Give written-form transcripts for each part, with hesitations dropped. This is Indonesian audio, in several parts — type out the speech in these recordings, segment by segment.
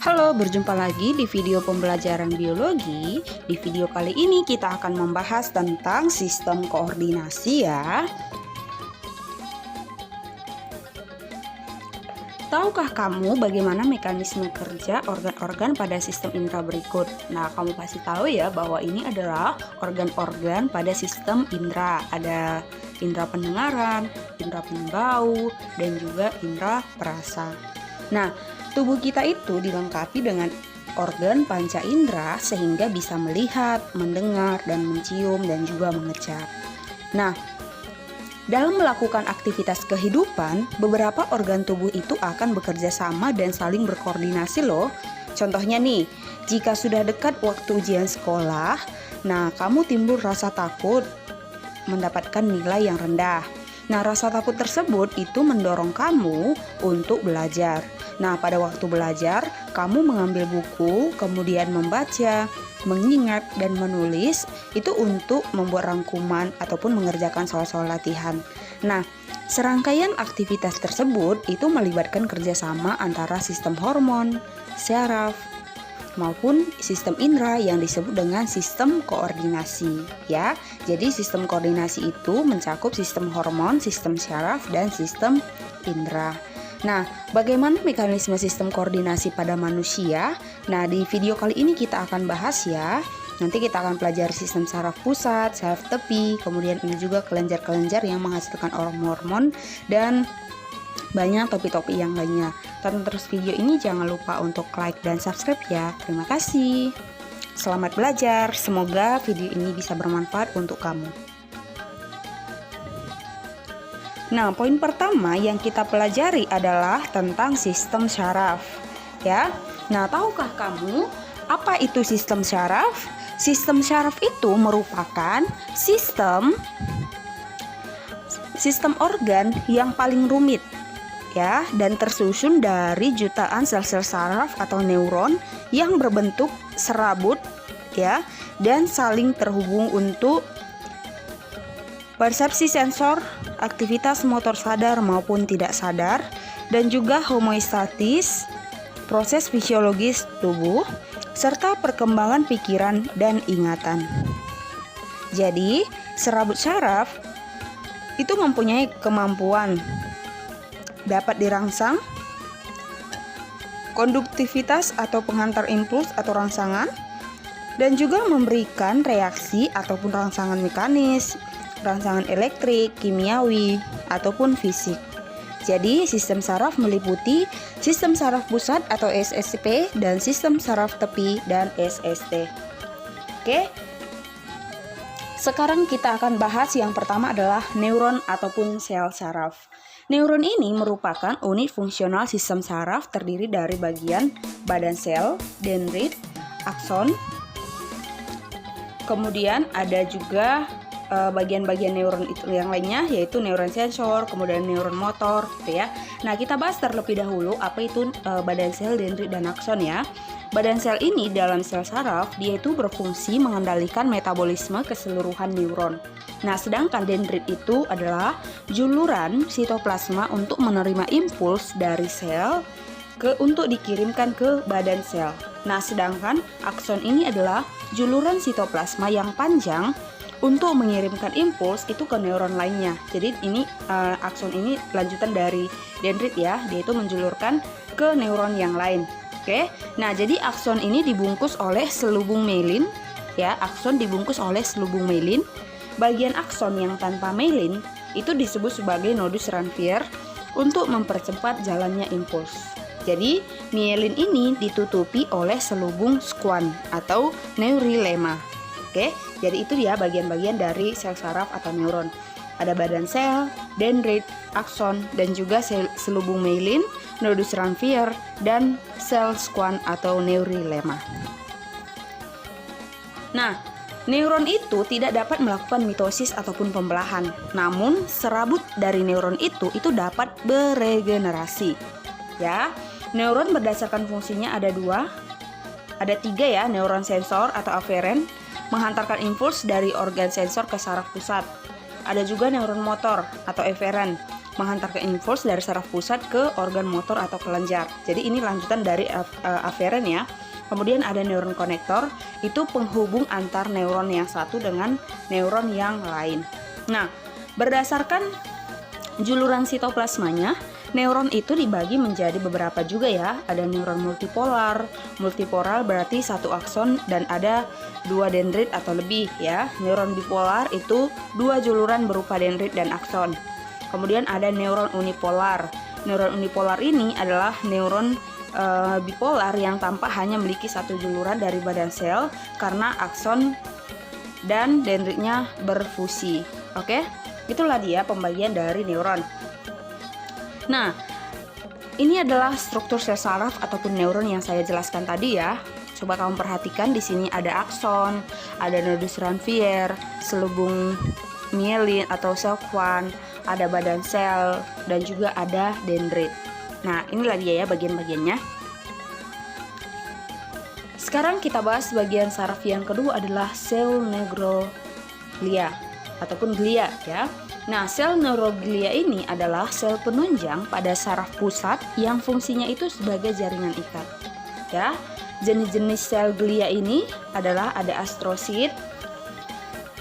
Halo, berjumpa lagi di video pembelajaran biologi. Di video kali ini kita akan membahas tentang sistem koordinasi ya. Tahukah kamu bagaimana mekanisme kerja organ-organ pada sistem indera berikut? Nah, kamu pasti tahu ya bahwa ini adalah organ-organ pada sistem indera. Ada indera pendengaran, indera bau, dan juga indera perasa. Nah, tubuh kita itu dilengkapi dengan organ panca indera sehingga bisa melihat, mendengar, dan mencium, dan juga mengecap. Nah, dalam melakukan aktivitas kehidupan, beberapa organ tubuh itu akan bekerja sama dan saling berkoordinasi loh. Contohnya nih, jika sudah dekat waktu ujian sekolah, nah kamu timbul rasa takut mendapatkan nilai yang rendah. Nah, rasa takut tersebut itu mendorong kamu untuk belajar. Nah, pada waktu belajar, kamu mengambil buku, kemudian membaca, mengingat, dan menulis itu untuk membuat rangkuman ataupun mengerjakan soal-soal latihan. Nah, serangkaian aktivitas tersebut itu melibatkan kerjasama antara sistem hormon, syaraf, maupun sistem indera yang disebut dengan sistem koordinasi ya. Jadi sistem koordinasi itu mencakup sistem hormon, sistem syaraf, dan sistem indera. Nah, bagaimana mekanisme sistem koordinasi pada manusia? Nah, di video kali ini kita akan bahas ya. Nanti kita akan pelajari sistem saraf pusat, saraf tepi, kemudian ini juga kelenjar-kelenjar yang menghasilkan hormon dan banyak topik-topik yang lainnya. Tonton terus video ini, jangan lupa untuk like dan subscribe ya. Terima kasih. Selamat belajar. Semoga video ini bisa bermanfaat untuk kamu. Nah, poin pertama yang kita pelajari adalah tentang sistem syaraf ya. Nah, tahukah kamu apa itu sistem syaraf? Sistem syaraf itu merupakan sistem organ yang paling rumit ya, dan tersusun dari jutaan sel-sel saraf atau neuron yang berbentuk serabut ya, dan saling terhubung untuk persepsi sensor, aktivitas motor sadar maupun tidak sadar, dan juga homeostatis, proses fisiologis tubuh, serta perkembangan pikiran dan ingatan. Jadi, serabut saraf itu mempunyai kemampuan dapat dirangsang, konduktivitas atau penghantar impuls atau rangsangan, dan juga memberikan reaksi ataupun rangsangan mekanis, rangsangan elektrik, kimiawi, ataupun fisik. Jadi, sistem saraf meliputi sistem saraf pusat atau SSP dan sistem saraf tepi dan SST. Oke. Sekarang kita akan bahas yang pertama adalah neuron ataupun sel saraf. Neuron ini merupakan unit fungsional sistem saraf terdiri dari bagian badan sel, dendrit, akson. Kemudian ada juga bagian-bagian neuron itu yang lainnya, yaitu neuron sensor, kemudian neuron motor gitu ya. Nah, kita bahas terlebih dahulu apa itu badan sel, dendrit, dan akson ya. Badan sel ini dalam sel saraf dia itu berfungsi mengendalikan metabolisme keseluruhan neuron. Nah, sedangkan dendrit itu adalah juluran sitoplasma untuk menerima impuls dari sel untuk dikirimkan ke badan sel. Nah, sedangkan akson ini adalah juluran sitoplasma yang panjang untuk mengirimkan impuls itu ke neuron lainnya. Jadi ini akson ini lanjutan dari dendrit ya, dia itu menjulurkan ke neuron yang lain. Oke. Nah, jadi akson ini dibungkus oleh selubung mielin ya, akson dibungkus oleh selubung mielin. Bagian akson yang tanpa mielin itu disebut sebagai nodus Ranvier untuk mempercepat jalannya impuls. Jadi, mielin ini ditutupi oleh selubung Schwann atau neurilema. Oke, jadi itu ya bagian-bagian dari sel saraf atau neuron. Ada badan sel, dendrit, akson, dan juga selubung mielin, nodus Ranvier, dan sel Schwann atau neurilema. Nah, neuron itu tidak dapat melakukan mitosis ataupun pembelahan. Namun, serabut dari neuron itu dapat beregenerasi. Ya, neuron berdasarkan fungsinya ada tiga ya, neuron sensor atau aferen, menghantarkan impuls dari organ sensor ke saraf pusat. Ada juga neuron motor atau eferen, menghantarkan impuls dari saraf pusat ke organ motor atau kelenjar. Jadi ini lanjutan dari aferen ya. Kemudian ada neuron konektor, itu penghubung antar neuron yang satu dengan neuron yang lain. Nah, berdasarkan juluran sitoplasmanya, neuron itu dibagi menjadi beberapa juga ya. Ada neuron multipolar. Multipolar berarti satu akson dan ada 2 dendrit atau lebih ya. Neuron bipolar itu 2 juluran berupa dendrit dan akson. Kemudian ada neuron unipolar. Neuron unipolar ini adalah neuron bipolar yang tampak hanya memiliki satu juluran dari badan sel karena akson dan dendritnya berfusi. Oke, itulah dia pembagian dari neuron. Nah, ini adalah struktur sel saraf ataupun neuron yang saya jelaskan tadi ya. Coba kamu perhatikan, di sini ada akson, ada nodus Ranvier, selubung mielin atau sel Schwann, ada badan sel, dan juga ada dendrit. Nah, inilah dia ya bagian-bagiannya. Sekarang kita bahas bagian saraf yang kedua adalah sel neuroglia ataupun glia ya. Nah, sel neuroglia ini adalah sel penunjang pada saraf pusat yang fungsinya itu sebagai jaringan ikat. Ya, jenis-jenis sel glia ini adalah ada astrosit,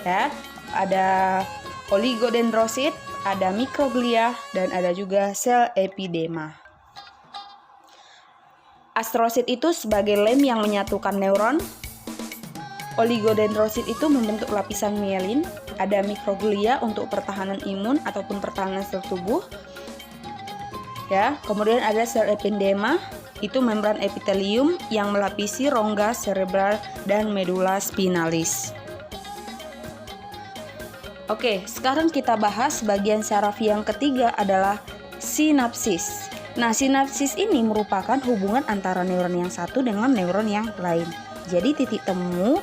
ya, ada oligodendrosit, ada mikroglia, dan ada juga sel epidema. Astrosit itu sebagai lem yang menyatukan neuron. Oligodendrosit itu membentuk lapisan mielin. Ada mikroglia untuk pertahanan imun ataupun pertahanan sel tubuh. Ya, kemudian ada sel epidema, itu membran epitelium yang melapisi rongga cerebral dan medula spinalis. Oke, sekarang kita bahas bagian saraf yang ketiga adalah sinapsis. Nah, sinapsis ini merupakan hubungan antara neuron yang satu dengan neuron yang lain. Jadi titik temu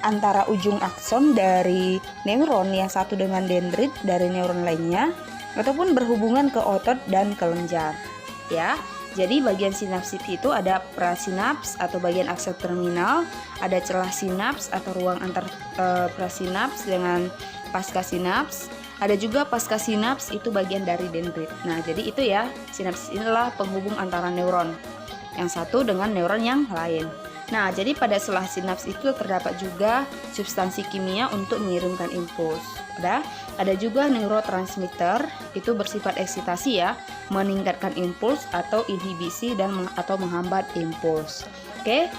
antara ujung akson dari neuron yang satu dengan dendrit dari neuron lainnya, ataupun berhubungan ke otot dan kelenjar. Ya, jadi bagian sinapsis itu ada prasinaps atau bagian aksel terminal, ada celah sinaps atau ruang antar prasinaps dengan pasca sinaps. Ada juga pasca sinaps, itu bagian dari dendrit. Nah, jadi itu ya, sinapsis inilah penghubung antara neuron yang satu dengan neuron yang lain. Nah, jadi pada selah sinaps itu terdapat juga substansi kimia untuk mengirimkan impuls. Ada juga neurotransmitter, itu bersifat eksitasi ya, meningkatkan impuls atau inhibisi atau menghambat impuls. Oke.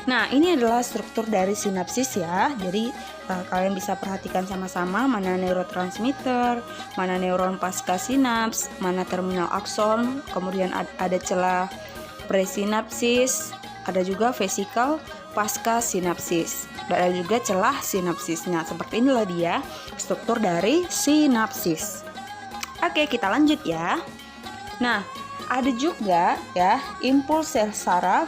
Nah, ini adalah struktur dari sinapsis ya. Jadi kalian bisa perhatikan sama-sama mana neurotransmitter, mana neuron pasca sinaps, mana terminal akson, kemudian ada celah presinapsis, ada juga vesikel pasca sinapsis, dan ada juga celah sinapsisnya. Seperti inilah dia struktur dari sinapsis. Oke, kita lanjut ya. Nah, ada juga ya impuls sel saraf,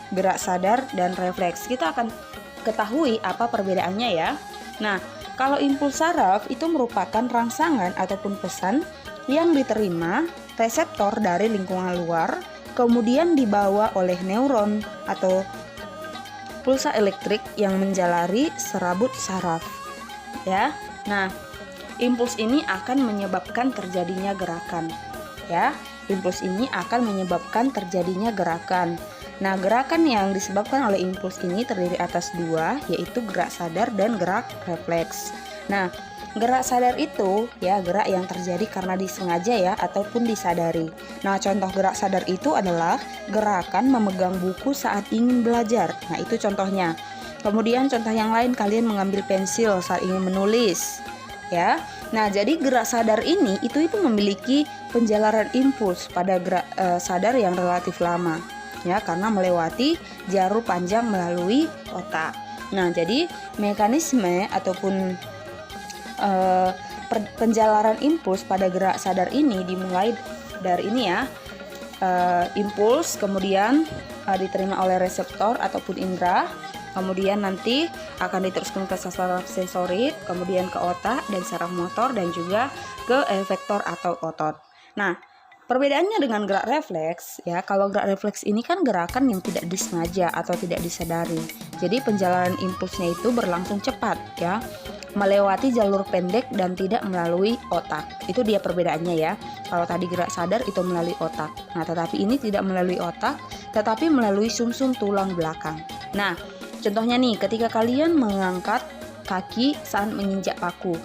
gerak sadar, dan refleks. Kita akan ketahui apa perbedaannya ya. Nah, kalau impuls saraf itu merupakan rangsangan ataupun pesan yang diterima reseptor dari lingkungan luar, kemudian dibawa oleh neuron atau pulsa elektrik yang menjalari serabut saraf. Ya. Nah, impuls ini akan menyebabkan terjadinya gerakan. Ya, impuls ini akan menyebabkan terjadinya gerakan. Nah, gerakan yang disebabkan oleh impuls ini terdiri atas dua, yaitu gerak sadar dan gerak refleks. Nah, gerak sadar itu ya gerak yang terjadi karena disengaja ya ataupun disadari. Nah, contoh gerak sadar itu adalah gerakan memegang buku saat ingin belajar. Nah, itu contohnya. Kemudian contoh yang lain, kalian mengambil pensil saat ingin menulis. Ya. Nah, jadi gerak sadar ini itu memiliki penjalaran impuls pada gerak sadar yang relatif lama. Ya, karena melewati jalur panjang melalui otak. Nah, jadi mekanisme ataupun penjalaran impuls pada gerak sadar ini dimulai dari ini ya, impuls kemudian diterima oleh reseptor ataupun indera, kemudian nanti akan diteruskan ke saraf sensorik, kemudian ke otak dan saraf motor, dan juga ke efektor atau otot. Nah, Perbedaannya dengan gerak refleks, ya, kalau gerak refleks ini kan gerakan yang tidak disengaja atau tidak disadari. Jadi penjalanan impulsnya itu berlangsung cepat, ya, melewati jalur pendek dan tidak melalui otak. Itu dia perbedaannya ya. Kalau tadi gerak sadar itu melalui otak. Nah, tetapi ini tidak melalui otak, tetapi melalui sumsum tulang belakang. Nah, contohnya nih, ketika kalian mengangkat kaki saat menginjak paku,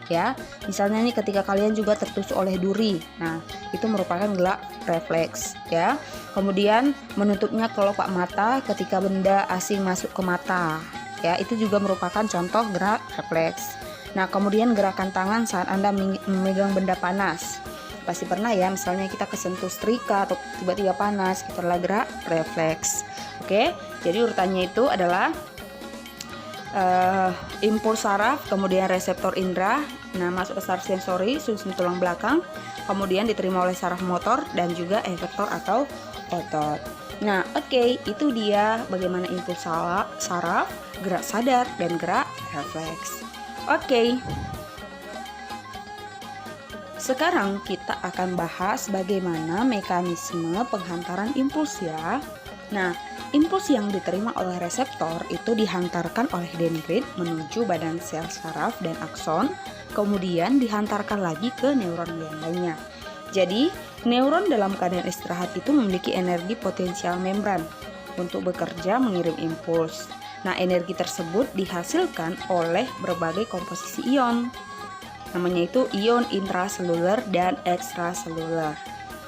ya, misalnya nih ketika kalian juga tertusuk oleh duri, nah itu merupakan gerak refleks, ya. Kemudian menutupnya kelopak mata ketika benda asing masuk ke mata, ya, itu juga merupakan contoh gerak refleks. Nah, kemudian gerakan tangan saat Anda memegang benda panas, pasti pernah ya, misalnya kita kesentuh setrika atau tiba-tiba panas, itu adalah gerak refleks. Oke, jadi urutannya itu adalah impuls saraf, kemudian reseptor indera, nah masuk ke saraf sensori, sumsum tulang belakang, kemudian diterima oleh saraf motor dan juga efektor atau otot. Nah, oke, itu dia bagaimana impuls saraf, gerak sadar, dan gerak refleks. Oke. Sekarang kita akan bahas bagaimana mekanisme penghantaran impuls ya. Nah, impuls yang diterima oleh reseptor itu dihantarkan oleh dendrit menuju badan sel saraf dan akson, kemudian dihantarkan lagi ke neuron yang lainnya. Jadi, neuron dalam keadaan istirahat itu memiliki energi potensial membran untuk bekerja mengirim impuls. Nah, energi tersebut dihasilkan oleh berbagai komposisi ion. Namanya itu ion intraseluler dan ekstraseluler.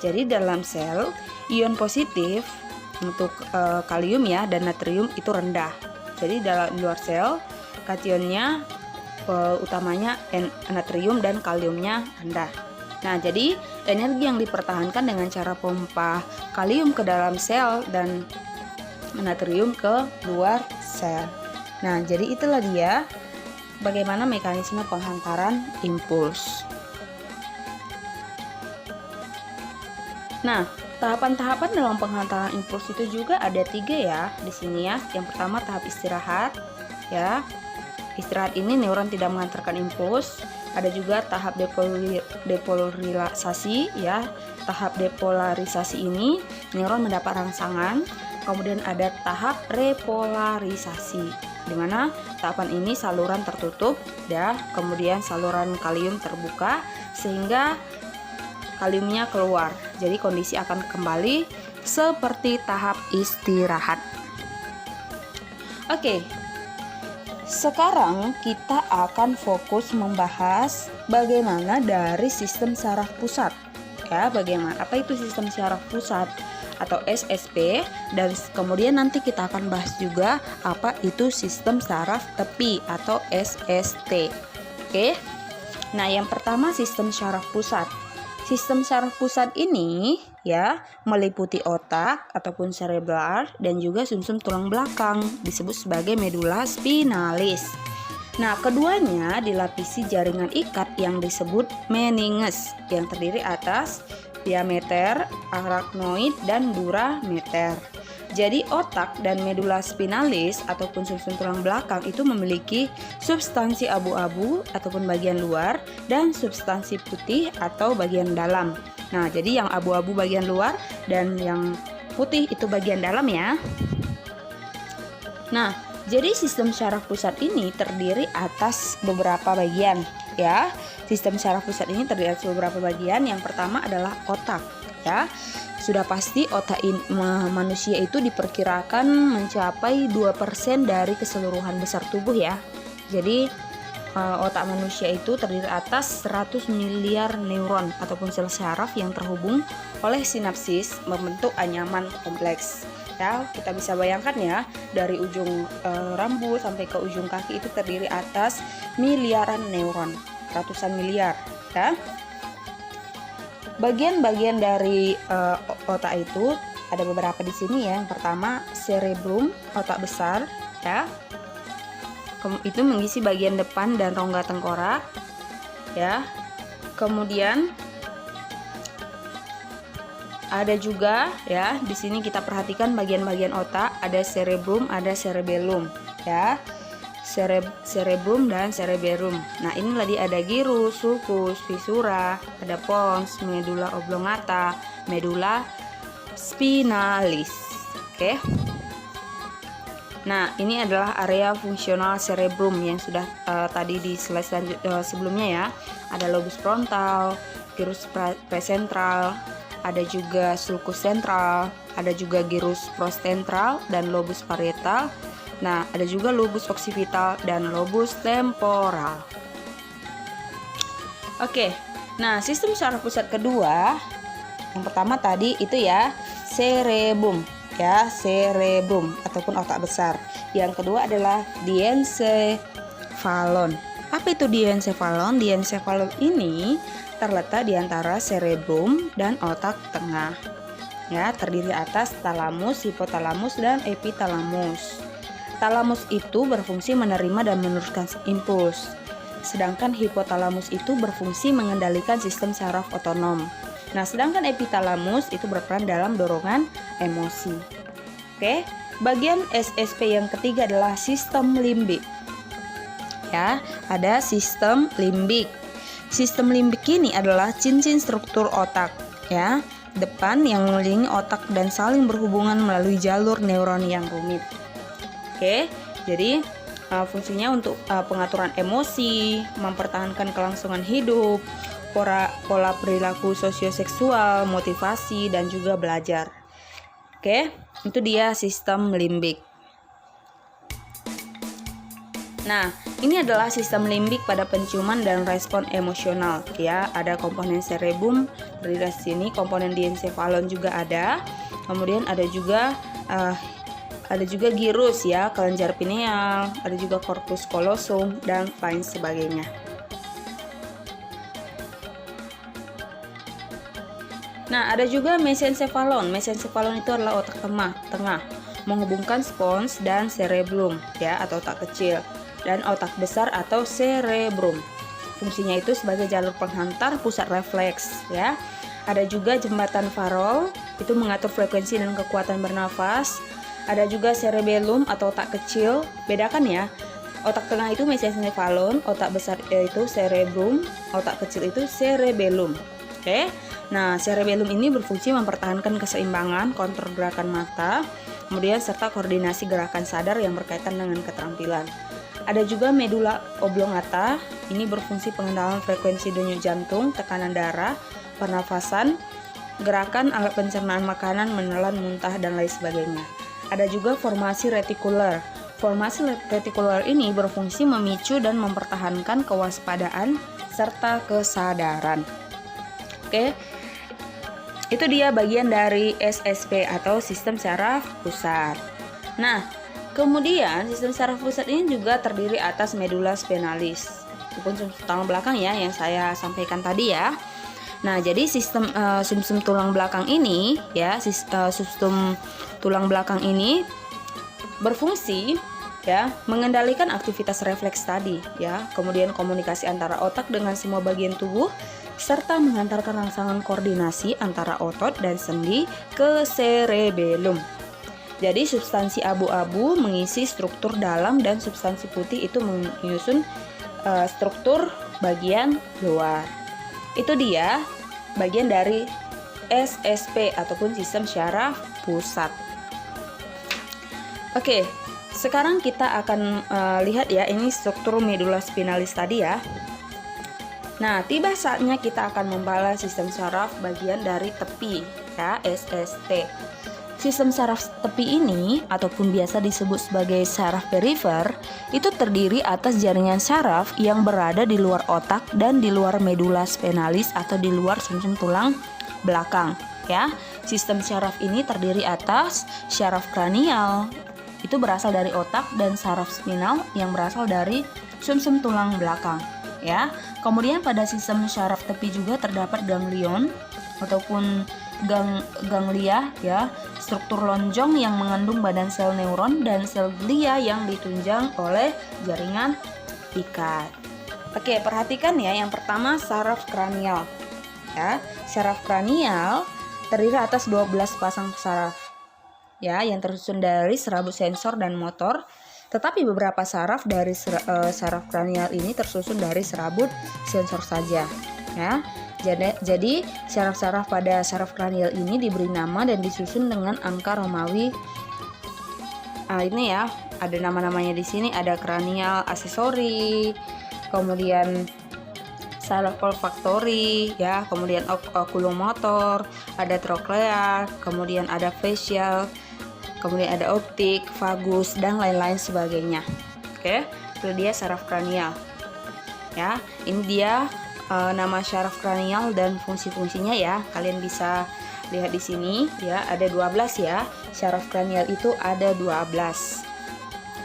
Jadi dalam sel, ion positif untuk kalium ya dan natrium itu rendah. Jadi dalam luar sel, kationnya utamanya natrium dan kaliumnya rendah. Nah, jadi energi yang dipertahankan dengan cara pompa kalium ke dalam sel dan natrium ke luar sel. Nah, jadi itulah dia bagaimana mekanisme penghantaran impuls. Nah, tahapan-tahapan dalam penghantaran impuls itu juga ada 3 ya di sini ya. Yang pertama tahap istirahat, ya. Istirahat ini neuron tidak mengantarkan impuls. Ada juga tahap depolarisasi, ya. Tahap depolarisasi ini neuron mendapat rangsangan. Kemudian ada tahap repolarisasi, di mana tahapan ini saluran tertutup, ya. Kemudian saluran kalium terbuka sehingga kaliumnya keluar. Jadi kondisi akan kembali seperti tahap istirahat. Oke. Sekarang kita akan fokus membahas bagaimana dari sistem saraf pusat. Ya, bagaimana apa itu sistem saraf pusat atau SSP, dan kemudian nanti kita akan bahas juga apa itu sistem saraf tepi atau SST. Oke. Nah, yang pertama sistem saraf pusat. Sistem saraf pusat ini ya meliputi otak ataupun cerebral dan juga sumsum tulang belakang, disebut sebagai medula spinalis. Nah, keduanya dilapisi jaringan ikat yang disebut meninges yang terdiri atas diameter, arachnoid, dan durameter. Jadi otak dan medula spinalis ataupun sumsum tulang belakang itu memiliki substansi abu-abu ataupun bagian luar dan substansi putih atau bagian dalam. Nah, jadi yang abu-abu bagian luar dan yang putih itu bagian dalam ya. Nah, jadi sistem saraf pusat ini terdiri atas beberapa bagian ya. Sistem saraf pusat ini terdiri atas beberapa bagian. Yang pertama adalah otak ya. Sudah pasti otak manusia itu diperkirakan mencapai 2% dari keseluruhan besar tubuh ya. Jadi otak manusia itu terdiri atas 100 miliar neuron ataupun sel saraf yang terhubung oleh sinapsis membentuk anyaman kompleks. Ya, kita bisa bayangkan ya, dari ujung rambut sampai ke ujung kaki itu terdiri atas miliaran neuron, ratusan miliar ya. Bagian-bagian dari otak itu ada beberapa di sini ya. Yang pertama cerebrum, otak besar ya. Itu mengisi bagian depan dan rongga tengkorak ya. Kemudian ada juga ya, di sini kita perhatikan bagian-bagian otak, ada cerebrum, ada cerebellum ya. cerebrum dan cerebellum. Nah, ini tadi ada gyrus, sulcus, viscera, ada pons, medulla oblongata, medulla spinalis. Oke. Nah, ini adalah area fungsional cerebrum yang sudah tadi di slide sebelumnya ya. Ada lobus frontal, gyrus presentral, ada juga sulcus central, ada juga gyrus prostentral dan lobus parietal. Nah, ada juga lobus occipital dan lobus temporal. Oke, nah sistem saraf pusat kedua, yang pertama tadi itu ya cerebrum, ya cerebrum ataupun otak besar. Yang kedua adalah diencephalon. Apa itu diencephalon? Diencephalon ini terletak di antara cerebrum dan otak tengah. Ya, terdiri atas talamus, hipotalamus, dan epitalamus. Talamus itu berfungsi menerima dan meneruskan impuls, sedangkan hipotalamus itu berfungsi mengendalikan sistem saraf otonom. Nah, sedangkan epitalamus itu berperan dalam dorongan emosi. Oke, bagian SSP yang ketiga adalah sistem limbik. Ya, ada sistem limbik. Sistem limbik ini adalah cincin struktur otak, ya, depan yang mengelilingi otak dan saling berhubungan melalui jalur neuron yang rumit. Oke, jadi fungsinya untuk pengaturan emosi, mempertahankan kelangsungan hidup, pola perilaku sosioseksual, motivasi, dan juga belajar. Oke, itu dia sistem limbik. Nah, ini adalah sistem limbik pada penciuman dan respon emosional. Ya, ada komponen cerebrum dari sini, komponen diencephalon juga ada. Kemudian ada juga gyrus ya, kelenjar pineal, ada juga corpus callosum dan lain sebagainya. Nah, ada juga mesencephalon. Mesencephalon itu adalah otak tengah menghubungkan spons dan cerebellum ya, atau otak kecil, dan otak besar atau cerebrum. Fungsinya itu sebagai jalur penghantar pusat refleks ya. Ada juga jembatan Farol, itu mengatur frekuensi dan kekuatan bernafas. Ada juga cerebellum atau otak kecil. Bedakan ya. Otak tengah itu mesencephalon, otak besar itu cerebrum, otak kecil itu cerebellum. Oke. Nah, cerebellum ini berfungsi mempertahankan keseimbangan, kontrol gerakan mata, kemudian serta koordinasi gerakan sadar yang berkaitan dengan keterampilan. Ada juga medulla oblongata, ini berfungsi pengendalian frekuensi denyut jantung, tekanan darah, pernafasan, gerakan alat pencernaan makanan, menelan, muntah, dan lain sebagainya. Ada juga formasi retikuler. Formasi retikuler ini berfungsi memicu dan mempertahankan kewaspadaan serta kesadaran. Oke. Itu dia bagian dari SSP atau sistem saraf pusat. Nah, kemudian sistem saraf pusat ini juga terdiri atas medulla spinalis, ataupun sumsum tulang belakang ya yang saya sampaikan tadi ya. Nah, jadi sistem sumsum tulang belakang ini ya, sumsum tulang belakang ini berfungsi ya mengendalikan aktivitas refleks tadi ya, kemudian komunikasi antara otak dengan semua bagian tubuh, serta menghantarkan rangsangan koordinasi antara otot dan sendi ke cerebellum. Jadi substansi abu-abu mengisi struktur dalam dan substansi putih itu menyusun struktur bagian luar. Itu dia bagian dari SSP ataupun sistem saraf pusat. Oke, sekarang kita akan lihat ya, ini struktur medulla spinalis tadi ya. Nah, tiba saatnya kita akan membahas sistem saraf bagian dari tepi ya, SST. Sistem saraf tepi ini ataupun biasa disebut sebagai saraf perifer itu terdiri atas jaringan saraf yang berada di luar otak dan di luar medulla spinalis atau di luar sumsum tulang belakang ya. Sistem saraf ini terdiri atas saraf kranial, itu berasal dari otak, dan saraf spinal yang berasal dari sumsum tulang belakang ya. Kemudian pada sistem saraf tepi juga terdapat ganglion ataupun ganglia ya, struktur lonjong yang mengandung badan sel neuron dan sel glia yang ditunjang oleh jaringan ikat. Oke, perhatikan ya, yang pertama saraf kranial ya. Saraf kranial terdiri atas 12 pasang saraf ya, yang tersusun dari serabut sensor dan motor. Tetapi beberapa saraf dari saraf kranial ini tersusun dari serabut sensor saja. Ya, jadi saraf-saraf pada saraf kranial ini diberi nama dan disusun dengan angka Romawi. Ini ya, ada nama-namanya di sini, ada kranial aksesori, kemudian saraf olfaktori, ya, kemudian okulomotor, ada troklear, kemudian ada facial, kemudian ada optik, vagus, dan lain-lain sebagainya. Oke, itu dia saraf kranial. Ya, ini dia nama saraf kranial dan fungsi-fungsinya ya. Kalian bisa lihat di sini ya, ada 12 ya. Saraf kranial itu ada 12.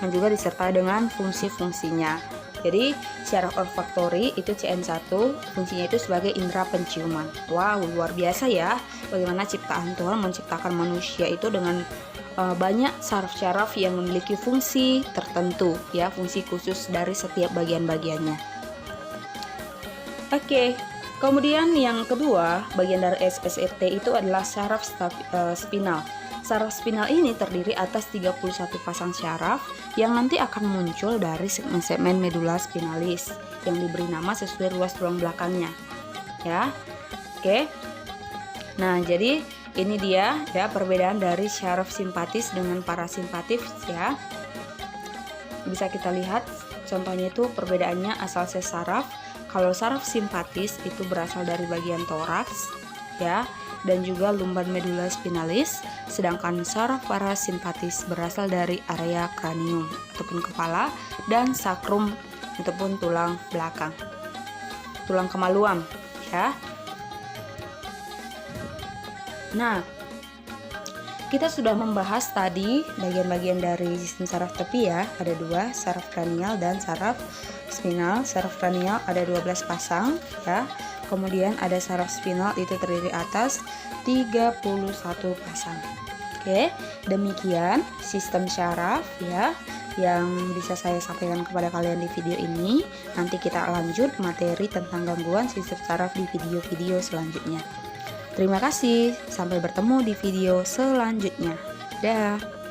Dan juga disertai dengan fungsi-fungsinya. Jadi saraf olfaktori itu CN1, fungsinya itu sebagai indera penciuman. Wow, luar biasa ya, bagaimana ciptaan Tuhan menciptakan manusia itu dengan banyak saraf-saraf yang memiliki fungsi tertentu ya, fungsi khusus dari setiap bagian-bagiannya. Oke, kemudian yang kedua, bagian dari SSRT itu adalah saraf spinal. Saraf spinal ini terdiri atas 31 pasang syaraf yang nanti akan muncul dari segmen-segmen medula spinalis yang diberi nama sesuai ruas tulang belakangnya. Ya. Oke. Nah, jadi ini dia ya perbedaan dari syaraf simpatis dengan parasimpatis ya. Bisa kita lihat contohnya itu perbedaannya asal saraf. Kalau saraf simpatis itu berasal dari bagian toraks ya, dan juga lumbar medula spinalis, sedangkan saraf parasimpatis berasal dari area kranium ataupun kepala dan sakrum ataupun tulang belakang, tulang kemaluan ya. Nah, kita sudah membahas tadi bagian-bagian dari sistem saraf tepi ya, ada 2, saraf kranial dan saraf spinal. Saraf kranial ada 12 pasang ya. Kemudian ada saraf spinal itu terdiri atas 31 pasang. Oke, demikian sistem syaraf ya yang bisa saya sampaikan kepada kalian di video ini. Nanti kita lanjut materi tentang gangguan sistem saraf di video-video selanjutnya. Terima kasih, sampai bertemu di video selanjutnya. Dah.